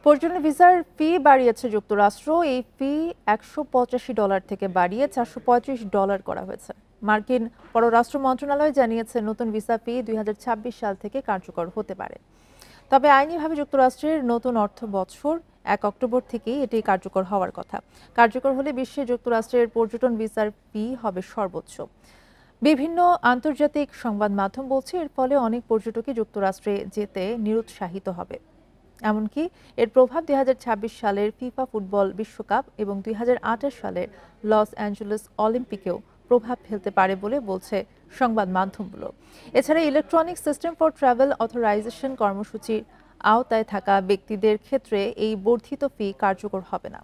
পর্যটন ভিসার ফি বাড়িয়েছে যুক্তরাষ্ট্র। এই ফি $185 থেকে বাড়িয়ে $435 করা হয়েছে। মার্কিন পররাষ্ট্র মন্ত্রণালয় জানিয়েছে, নতুন ভিসা ফি 2026 সাল থেকে কার্যকর হতে পারে। তবে আইনিভাবে যুক্তরাষ্ট্রের নতুন অর্থ বছর 1 অক্টোবর থেকেই এটি কার্যকর হওয়ার কথা। কার্যকর হলে বিশ্বে যুক্তরাষ্ট্রের পর্যটন ভিসার ফি হবে সর্বোচ্চ। বিভিন্ন আন্তর্জাতিক সংবাদ মাধ্যম বলছে, এর ফলে অনেক পর্যটকই যুক্তরাষ্ট্রে যেতে নিরুৎসাহিত হবে। এমনকি এর প্রভাব 2026 সালের ফিফা ফুটবল বিশ্বকাপ এবং 2028 সালের লস অ্যাঞ্জেলেস অলিম্পিকেও প্রভাব ফেলতে পারে বলে বলছে সংবাদ মাধ্যমগুলো। এছাড়া electronic system for travel authorisation কর্মসূচির আওতায় থাকা ব্যক্তিদের ক্ষেত্রে এই বর্ধিত ফি কার্যকর হবে না।